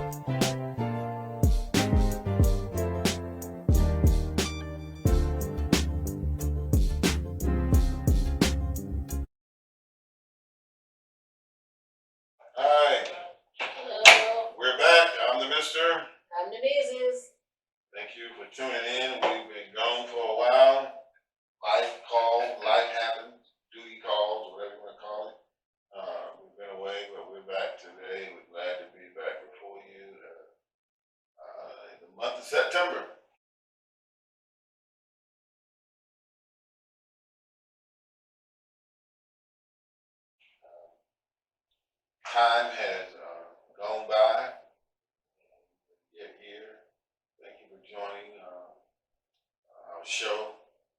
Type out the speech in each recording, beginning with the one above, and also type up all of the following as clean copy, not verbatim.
Hi, Hello, we're back. I'm the Mister. I'm the business. Thank you for tuning in. We've been gone for a while. Life calls, life happens, duty calls, whatever you want to call it. We've been away, but we're back today. We're glad to be back before you in the month of September. Time has gone by. Yet here. Thank you for joining our show.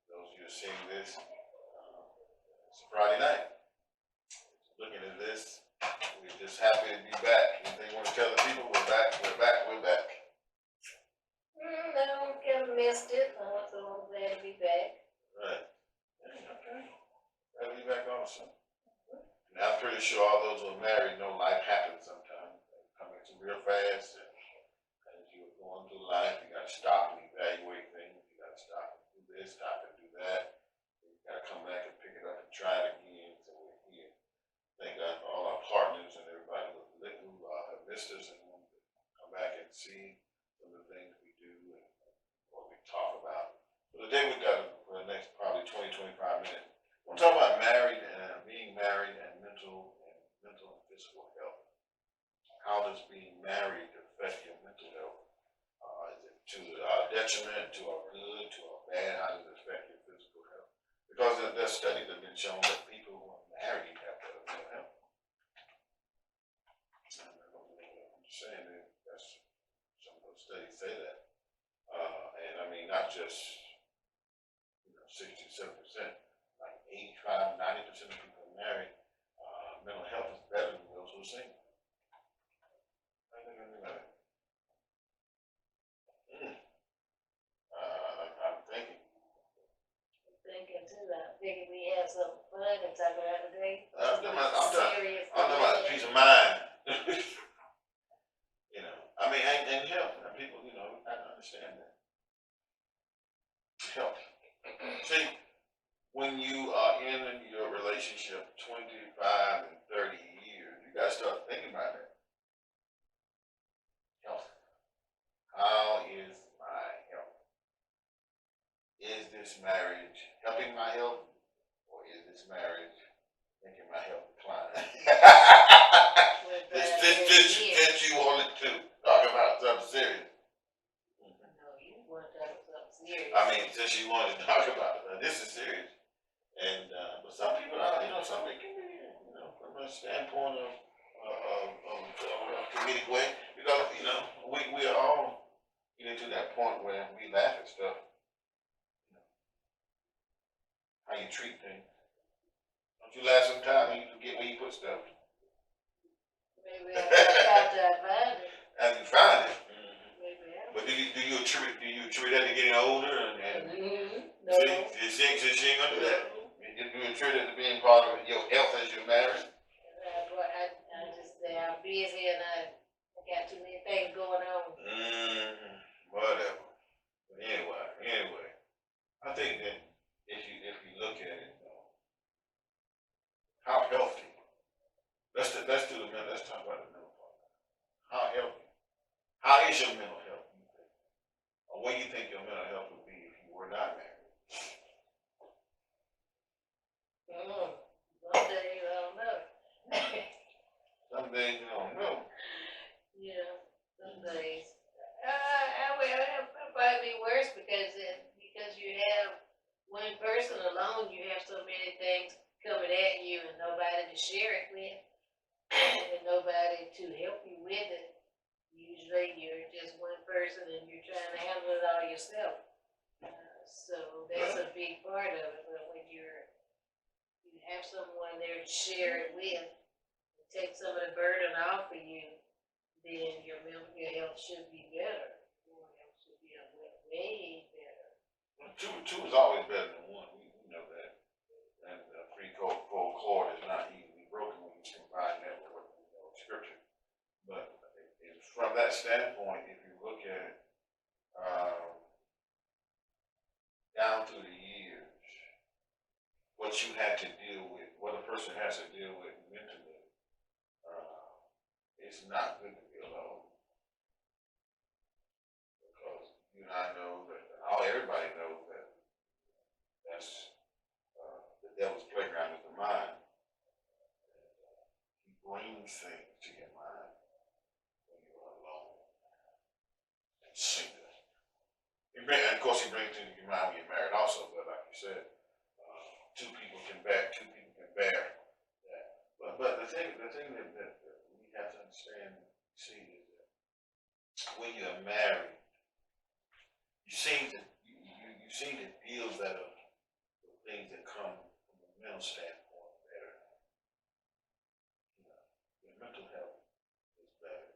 Those of you who are seeing this, it's Friday night. Looking at this, we're just happy to be back. Anything you want to tell the people? We're back, we're back, we're back. No, kind of missed it, so I'm glad to be back. Right. Okay. Glad to be back also. And I'm pretty sure all those who are married know life happens sometimes. They come at you real fast, and as you're going through life, you got to stop and evaluate things. You got to stop and do this, stop and do that. You got to come back and pick it up and try it again. So we're here. Thank God for all our partners and everybody who have missed us and want to come back and see some of the things we do and what we talk about. So today we got for the next probably 20, 25 minutes. We'll talk about married and being married and mental and physical health. How does being married affect your mental health? Is it to our detriment, to our good, to our bad? How does it affect your physical health? Because there's studies that have been shown that people who are married have better mental health. I'm just saying that that's some of those studies say that. And I mean, not just 60-70%, like 85-90% of people married, mental health is better than those who are single. I think I'm thinking. I'm thinking. I'm thinking too, I figured we had some fun and talk about today. I'm Serious. talking about peace of mind. I mean, and health. And people, I understand that. Health. See, when you are in your relationship 25 and 30 years, you gotta start thinking about that. Health. How is my health? Is this marriage helping my health? Or is this marriage making my health decline? Did you want to talk about something serious? No, you want to talk about something serious. I mean, since you wanted to talk about it, this is serious. And but some people are, some people can be, from a standpoint of a comedic way, because we are all getting to that point where we laugh at stuff. How you treat things. Don't you laugh sometimes when you forget where you put stuff? Maybe I got to find it. And you find it. Maybe I But do you attribute that to getting older and No. see, she ain't gonna do that. You attribute it to being part of your health as you're married. I just say I'm busy and I got too many things going on. Whatever. But anyway, I think that if you look at it, how healthy. Let's do the mental. Let's talk about the mental part. How healthy? How is your mental health? You think? Or what do you think your mental health would be if you were not married? Some days I don't know. Some days you don't know. Yeah, some days. It'll probably be worse because you have one person alone, you have so many things coming at you and nobody to share it with and nobody to help you with it. Usually you're just one person and you're trying to handle it all yourself. So that's a big part of it. But when you have someone there to share it with, take some of the burden off of you, then your health should be better. Your health should be way better. Two is always better than one. We know that. And three-fold cord is not easily broken when you combine that with scripture. But from from that standpoint, if you look at it, down through the years, what you had to deal with, what a person has to deal with mentally, it's not good to be alone. Because you and I know that, everybody knows that that's the devil's playground is the mind. He brings things to your mind when you're alone and single. And of course, he brings things to your mind when you're married also, but like you said, two people can bear that. But the thing that we have to understand, see, is that when you're married, you seem to deal better with things that come from a mental standpoint better. You know, your mental health is better.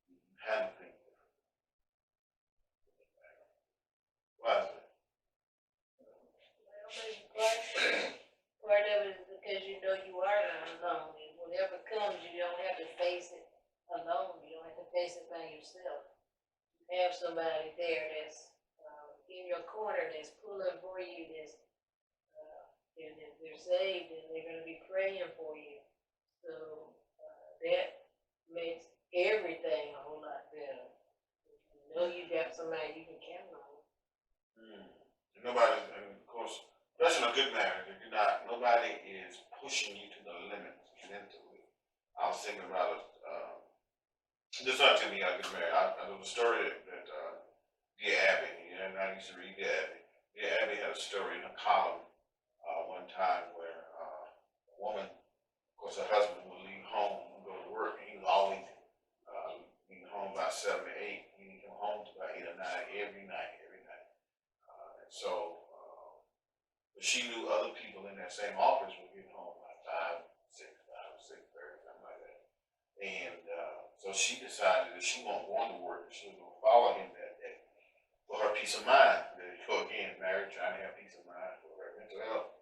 You handle things differently. Why is that? Part of it is because you know you are not alone, and whatever comes, you don't have to face it alone, you don't have to face it by yourself. You have somebody there that's, in your corner, that's pulling for you, that's, and if they're saved, and they're gonna be praying for you. So, that makes everything a whole lot better. You know you got somebody you can count on. And nobody, and of course, especially in a good marriage, if you're not, nobody is pushing you to the limits mentally. I was thinking about this not to me, I get married. I know the story that Dear Abby, and I used to read Dear Abby. Dear Abby had a story in a column one time where a woman, of course, her husband would leave home and go to work, and he was always leaving home by 7 or 8. He didn't come home till about 8 or 9 every night. And so, but she knew other people in that same office were getting home like 5, 6:30, something like that. And so she decided that she wasn't going to work, and she was going to follow him that day for her peace of mind. So again, married, trying to have peace of mind for her mental health.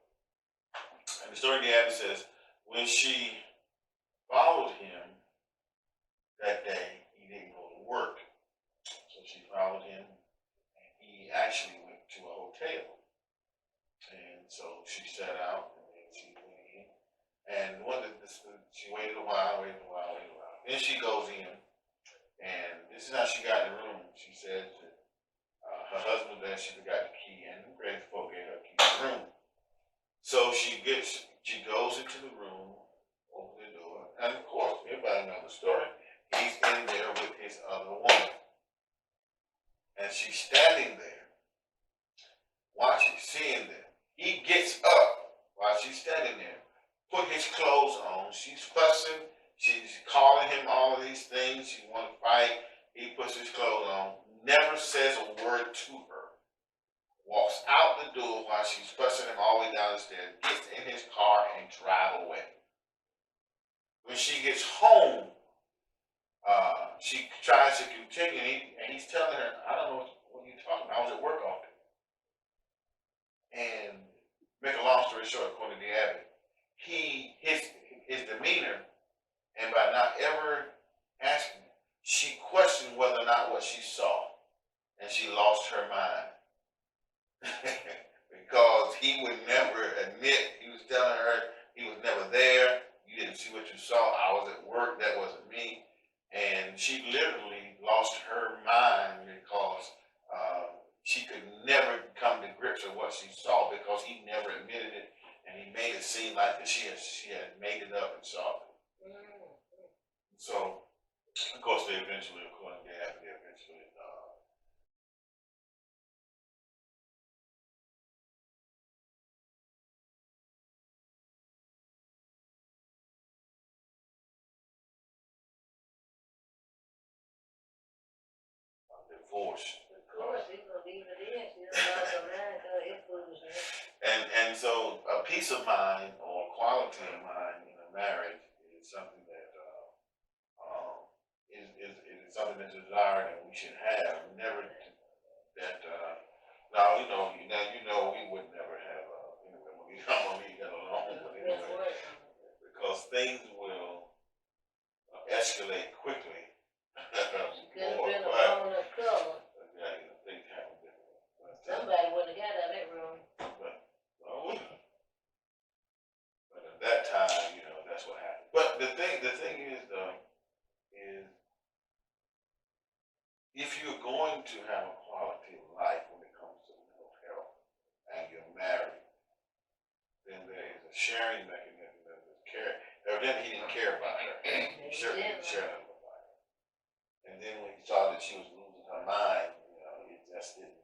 And the story of the Abby says, when she followed him that day, he didn't go to work. So she followed him, and he actually went to a hotel. And so she sat out, and then she went in. And she waited a while. Then she goes in, and this is how she got in the room. She said that her husband there, she forgot the key, and the great folk gave her the key to the room. So she goes into the room, opens the door, and of course, everybody knows the story. He's in there with his other woman. And she's standing there, watching, seeing them. He gets up while she's standing there, put his clothes on. She's fussing. She's calling him all of these things. She wants to fight. He puts his clothes on, never says a word to her. Walks out the door while she's fussing him all the way down the stairs, gets in his car and drive away. When she gets home, she tries to continue, and he's telling her, I don't know what you're talking about. I was at work all day. And make a long story short, according to the Abbey, his demeanor, and by not ever asking, she questioned whether or not what she saw, and she lost her mind. Because he would never admit, he was telling her he was never there, you didn't see what you saw, I was at work, that wasn't me. And she literally lost her mind because she could never come to grips with what she saw because he never admitted it, and he made it seem like that she had made it up and saw it. So, of course, they eventually, according to Abby, divorced. Of course, he's gonna leave it in. She don't lost her mind because it's foolishness. And so a peace of mind or quality of mind in a marriage is something that is something that's desired and we should have. Never that now we would never have I'm gonna leave that alone. But anyway, because things will escalate quickly. Could have More, been a but, woman of color. yeah, you know, things happen differently. Somebody wouldn't have got out of that room. Well, but at that time, you know, that's what happened. But the thing is though, is if you're going to have a quality of life when it comes to mental health and you're married, then there is a sharing mechanism that is care. Evidently he didn't care about her. He certainly didn't share nothing about her. And then when he saw that she was losing her mind, you know, it just didn't,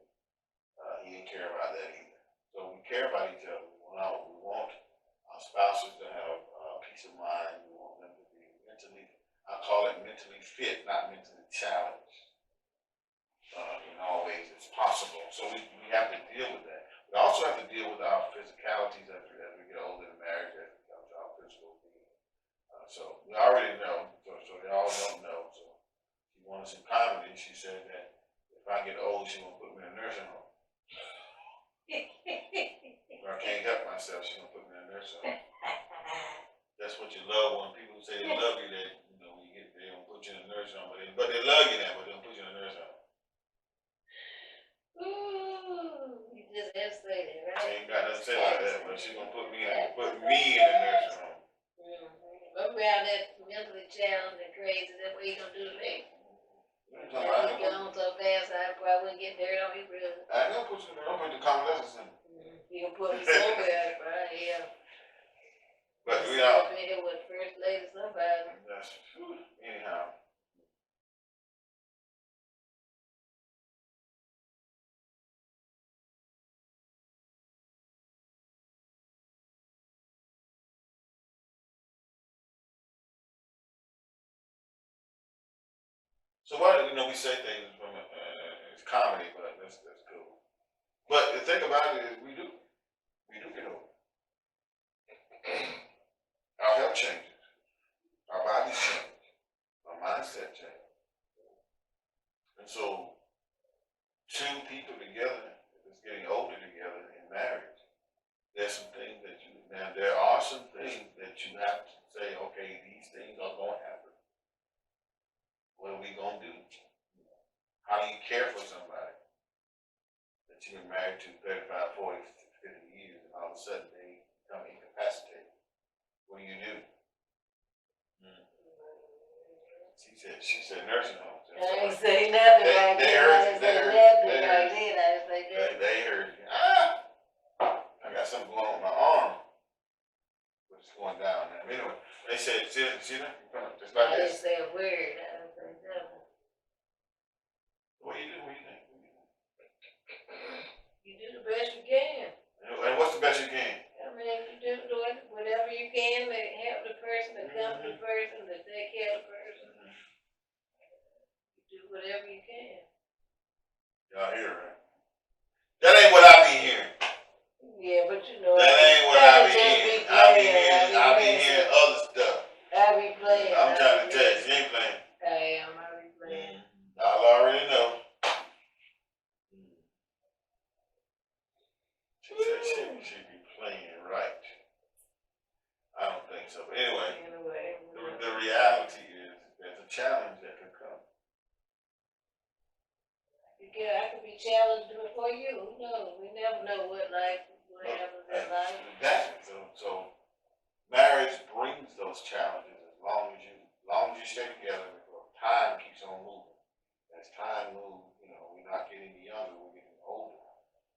he didn't care about that either. So we care about each other. We want our spouses to have peace of mind. We want them to be mentally, I call it mentally fit, not mentally challenged. In all ways as possible. So we have to deal with that. We also have to deal with our physicalities as we get older in marriage, as it becomes our physical being. So we already know, so they all don't know. So she wanted some comedy. She said that if I get old, she won't put me in a nursing home. If I can't help myself, she's gonna put me in a nursing home. That's what you love when people say they love you, that you know, when you get they don't put you in a nursing home, but they love you now, but they don't put you in a nursing home. Ooh, you just have to say that, right? She ain't got nothing to say like that, but she gonna put me in a nursing home. I'm around that mentally challenged and crazy, that's what you gonna do to me. You He gone so fast, I probably wouldn't get dirt on his brother. I ain't gonna put you in I'm putting the convalescence in. You can put me somewhere, right here. But we are. Been here with first lady somebody. That's, anyhow. So why do we say things from it's comedy, but that's cool. But the thing about it is we do get old. Our health changes, our bodies change, our mindset changes. And so two people together that's getting older together in marriage, there's some things that there are some things that you have to say, okay, these things are gonna happen. What are we gonna do? How do you care for somebody that you've been married to 35, 40, 50 years, and all of a sudden they become incapacitated? What do you do? She said nursing homes. I ain't say nothing right there. I didn't say nothing right then. I didn't say nothing. They heard you. I got something going on with my arm, but it's going down now. Anyway, they said, see that? Just like I this. didn't say a word. I didn't say nothing. What do you do? What do you think? You do the best you can. And what's the best you can? I mean, you do whatever you can to help the person, to comfort the person, to take care of the person. You do whatever you can. Y'all hear it? That ain't what I be hearing. Yeah, but you know. That ain't what I be hearing. I be hearing other stuff. I be playing. I'm trying to tell you, she ain't playing. I am. I be playing. Y'all already know. She said she be playing right. I don't think so. But anyway, the reality is there's a challenge that could come. Yeah, I could be challenged before you. Who knows? We never know what happens in life. Exactly. So marriage brings those challenges as long as you stay together. Because time keeps on moving. As time moves, we're not getting younger. We're getting older.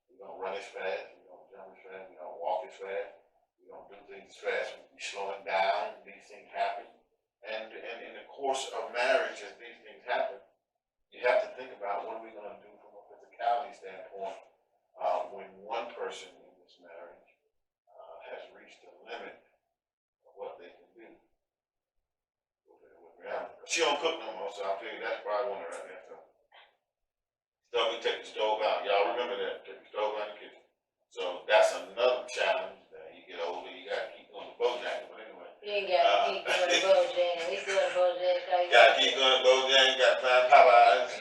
We don't run as fast. We don't jump as fast. We don't walk as fast. We don't do things as fast. We're slowing down. These things happen. And in the course of marriage, as these things happen, you have to think about what are we going to do from a physicality standpoint when one person in this marriage has reached the limit of what they can do with reality. She don't cook no more, so I figure that's probably one of her right there. So we take the stove out. Y'all remember that? Take the stove out in the kitchen. So that's another challenge that you get older. You got to keep going to Bojangles. But anyway. You ain't got to keep going to Bojangles. He's going to Bojangles. You got to keep going to Bojangles. You got to find Popeyes.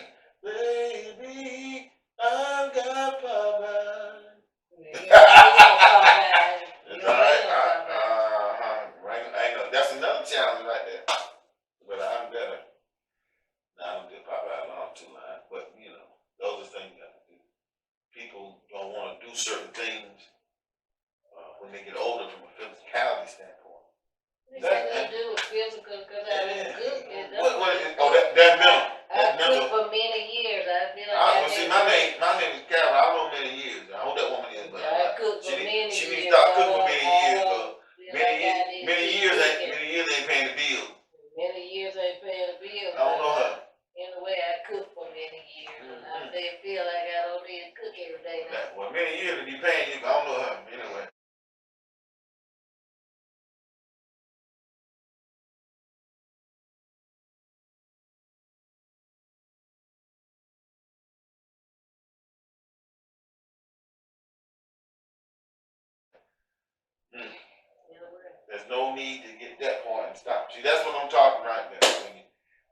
Baby, I've got Popeyes. It's all right. That's another challenge right there. But I'm certain things, when they get older from a physicality standpoint. It got nothing to do with physical, cause I didn't cook it. That's mental. I That's mental. cooked for many years, I feel like Well, see, my name is Carol. I don't know many years. I know that woman is, but I cooked for she many needs to years. start cooking for many years, I but feel like I need to many keep years cooking. ain't paying the bill. Many years ain't paying the bills. I don't know her. Anyway, I cooked for many years, and I feel like I don't need to cook every day now. Well, many years to be paying you, but I don't know her. Anyway. There's no need to get that point and stop. See, that's what I'm talking right there.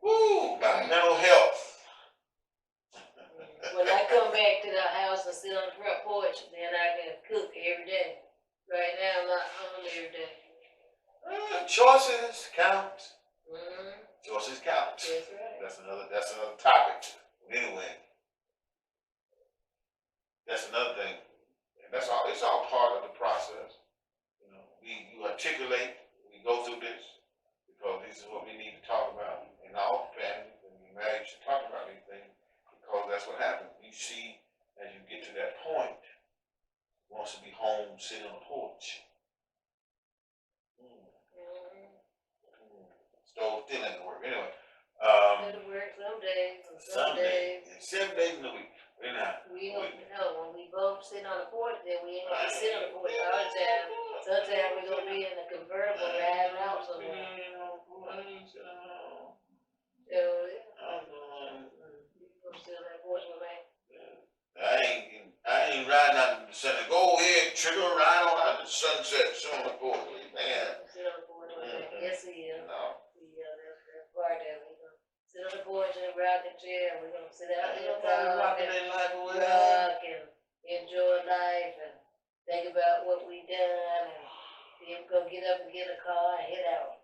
Woo, about mental health. When I come back to the house and sit on the front porch, then I can cook every day. Right now, I'm not home every day. Choices count. Mm-hmm. Choices count. That's right. That's another topic. Anyway, that's another thing. And that's all. It's all part of the process. You know, you articulate. We go through this because this is what we need to talk about in our families and we married should talk about these things because that's what happens. You see, as you get to that point, wants to be home, sitting on the porch. Stove still ain't gonna work. Anyway, It'll work some days and some Sunday, days. 7 days in a week. We're not. We don't know when we both sit on the porch, then we ain't gonna sit on the porch all the time. Sometimes we gonna be in a convertible riding out somewhere. So, you gonna sit on that porch with me? I ain't riding out in the sunset. Go ahead, trigger ride on out in the sunset, sit on the porch, man. Sit on the porch with me. Yes, we is. No. That's part of it. We gonna sit on the porch in a rocking chair. We gonna sit out in the Nobody car rocking and their life away. rock and enjoy life and think about what we done and then go get up and get a car and head out.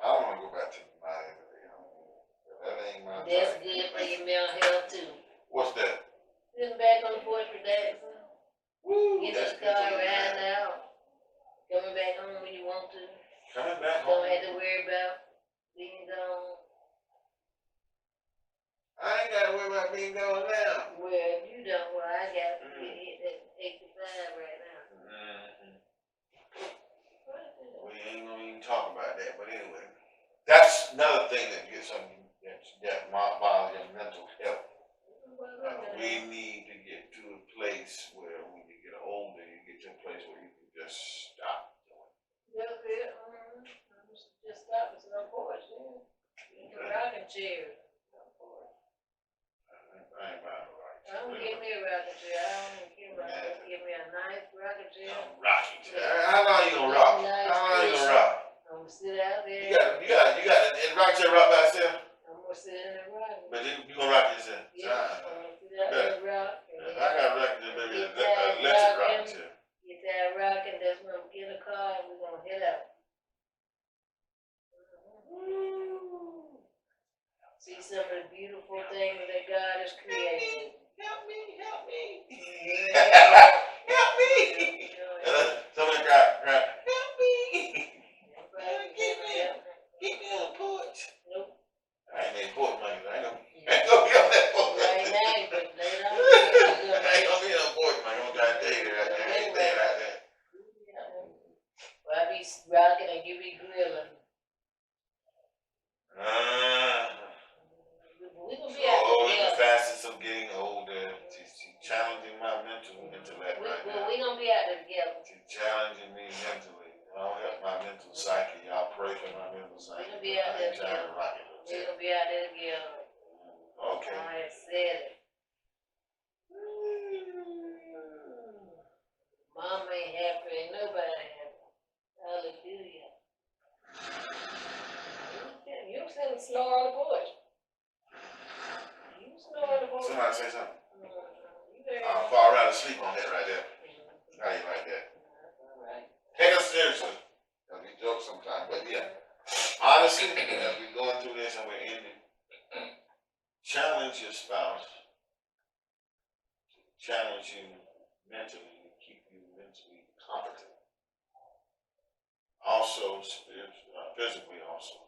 I don't wanna go back to Miami, that ain't my That's type. good for your mental health too. What's that? Sitting back on the porch relaxing, Woo, get in that's the good car, for you, man. riding out, coming back home when you want to. Coming back Don't home. have to worry about being gone. I ain't gotta worry about being gone now. Well, you don't. Well, I got to hit that 85 right now. We ain't gonna even talk about that, but anyway. That's another thing that gets on that bothers your mental health. We need to get to a place where when you get older, you get to a place where you can just stop doing That's it. Just stop and sit on the porch, yeah. In the rocking chair. I ain't buying a rocking chair. I don't give me a rocking chair. I don't give me give me a nice rocking chair. Rocking chair. How long you gonna rock? Nice How long you cushion. gonna rock? I'm gonna sit out there. You got and rocking chair rock by itself? I'm gonna sit in the rocking. But you gonna rock yourself? Yeah, I'm gonna sit out there and rock. I got a rocking chair, baby. Electric rocking chair. Get that rocking, that's when we get a car and we're gonna head out. See some of the beautiful things that God has created. Help me. Yeah. Help me. Somebody cry. Help me. Get me on the porch. Nope. I ain't made porch money. I ain't gonna be on that porch. Right now, but later on, I ain't gonna be on porch money. I'm trying to tell you right there. I ain't staying right there. well, I be rocking and you be grilling. We gonna be out Oh, there. the fastest of getting older. She's challenging my mental intellect right now. We gonna be out there together. She's challenging me mentally. I'll help my mental psyche. Y'all pray for my mental psyche. We gonna be out there together. We gonna be out there together. Okay. I said it. Mom ain't happy, ain't nobody happy. Hallelujah. You don't sit and snore on the porch. You snore on the porch. Somebody say something. You better. I'll fall right asleep on that right there. How you like that? Take us seriously. We joke sometimes, but yeah. Honestly, as we're going through this and we're ending, challenge your spouse challenge you mentally, to keep you mentally competent. Also, physically also.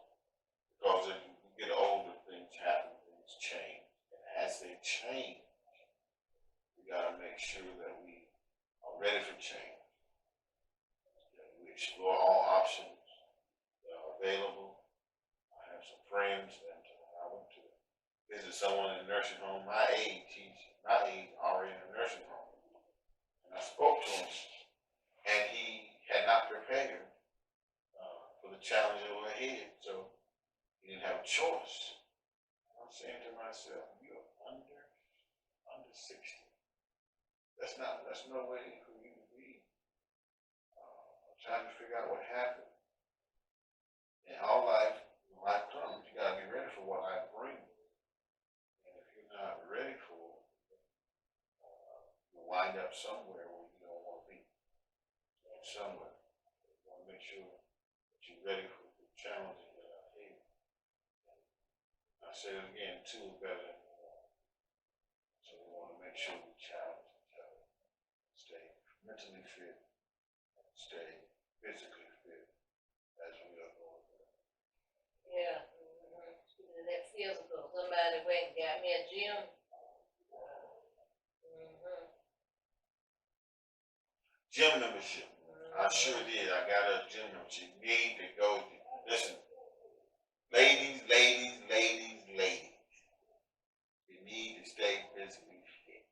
Because as you get older, things happen, things change. And as they change, we gotta make sure that we are ready for change. That we explore all options that are available. I have some friends that I went to visit someone in a nursing home my age. He's already in a nursing home. And I spoke to him, and he had not prepared for the challenge that were ahead. So he didn't have a choice. I'm saying to myself, you're under 60. That's no way for you to be. I'm trying to figure out what happened. In our life, when life comes, you gotta be ready for what life brings. And if you're not ready for it, you'll wind up somewhere where you don't want to be. Somewhere. You want to make sure that you're ready for the challenges that are ahead. I say it again, two is better than one. So we want to make sure we challenge each other. Stay mentally fit, stay physically fit as we are going through. Yeah. That physical. Somebody went and got me a gym. Gym membership. I sure did. I got a gym membership. You need to go. Listen, ladies. You need to stay physically fit.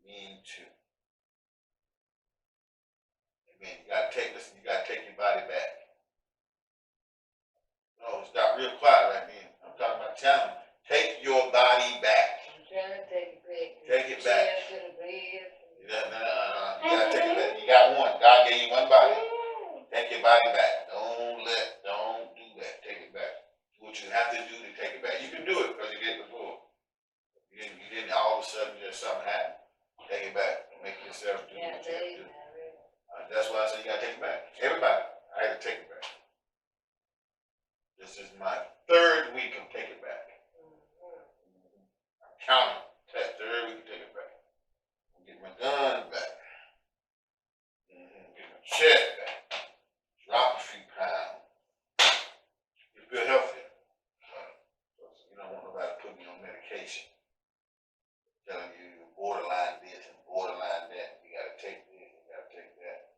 Me too. Amen. You gotta take your body back. No, it's got real quiet right then. I'm talking about challenge. Take your body back. I'm trying to take it back. Take it back. To the bed. You gotta take it back. You got one. God gave you one body. Take your body back. Don't do that. Take it back. Do what you have to do to take it back. You can do it because you did it before. You didn't all of a sudden just something happened. Take it back. Make yourself do what you have to do. That's why I said you gotta take it back. Everybody, I had to take it back. This is my third week of take it back. I'm counting. Third week of take it back. I'm getting my gun back. Get my check back. Drop a few pounds. You feel healthier. You don't want nobody putting you on medication. Telling you you're borderline this and borderline that. You gotta take this, you gotta take that.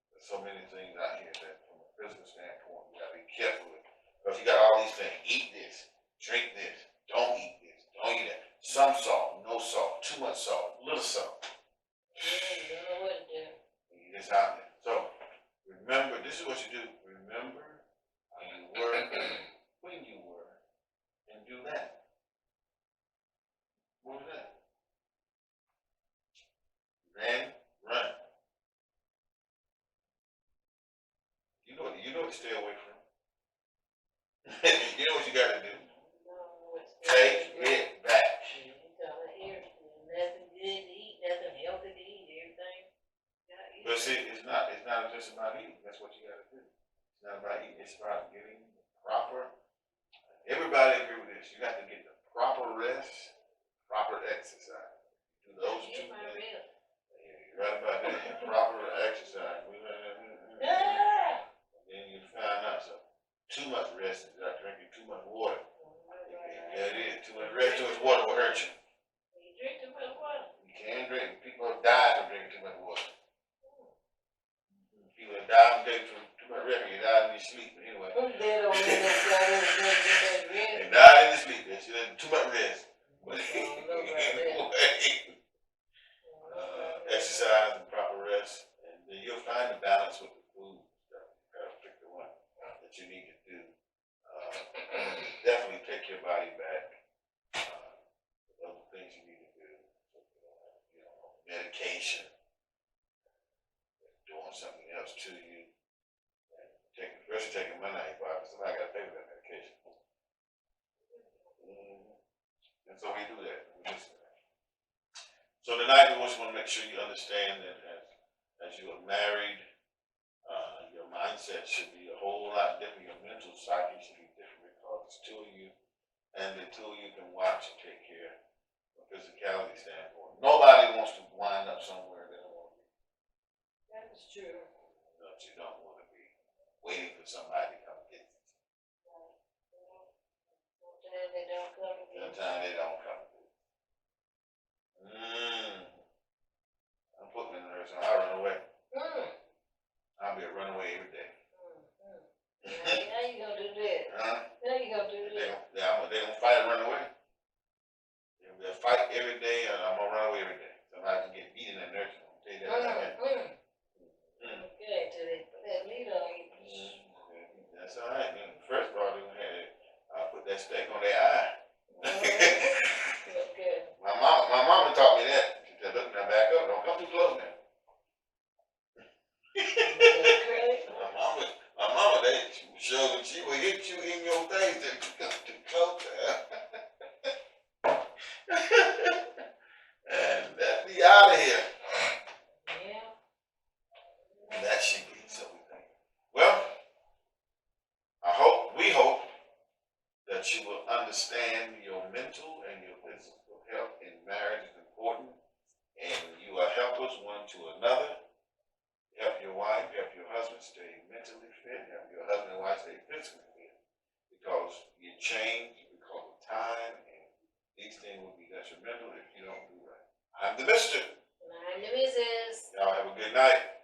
There's so many things out here that from a business standpoint, you gotta be careful with. Because you got all these things. Eat this, drink this, don't eat this, don't eat that. Some salt, no salt, too much salt, little salt. You don't know what to do. It's out there. So remember, this is what you do. Remember how you were, when you were, and do that. What was that? Run. You know what to stay away from. You know what you gotta do. Take it back. Nothing good to eat, nothing healthy to eat, everything. But see, it's not just about eating. That's what you gotta do. It's not about eating, it's about getting the proper. Everybody agree with this. You got to get the proper rest, proper exercise. Do those two things. You're right about that. Proper exercise. Then you find out something. Too much rest is not drinking too much water. Yeah, it is. Too much rest, too much water will hurt you. You drink too much water. You can't drink. People have died from drinking too much water. People have died from drinking too much rest. You died in your sleep. But anyway. They don't need no water. They died in their sleep. They should have too much rest. But anyway. Exercise and proper rest. And then you'll find the balance with the food stuff. You gotta pick the one that you need to do. Definitely take your body back. Other things you need to do. Medication. Doing something else to you. Especially taking money out of your pocket. Somebody gotta pay for that medication. And so we do that. We listen to that. So tonight we just want to make sure you understand that as you are married, your mindset should be a whole lot different. Your mental psyche should be different because it's two of you, and the two of you can watch and take care from a physicality standpoint. Nobody wants to wind up somewhere they don't want to be. That is true. But you don't want to be waiting for somebody to come get you. Sometimes they don't come to get you. Sometimes they don't come get you. I'm putting in the nurse and I'll run away. I'll be a runaway every day. How you gonna do that? Huh? How you gonna do They that? gonna fight and run away. There'll be a fight every day and I'm gonna run away every day. Somebody can get beat in that nursing home. Tell you that right now. Okay, till they put that meat on you. That's all right. First of all, they gonna have to put that steak on their eye. Okay. My mama taught me that. She said, look now, back up. Don't come too close now. Okay. My mama, she showed that she will hit you in your face if you come too close to her. And that be out of here. Yeah. That she be, so we think. Well, we hope that you will understand your mental and your physical health in marriage is important, and you are helpers one to another. Help your wife, help your husband stay mentally fit, help your husband and wife stay physically fit. Because you change because of time, and these things will be detrimental if you don't do right. I'm the Mister. And I'm the missus. Y'all have a good night.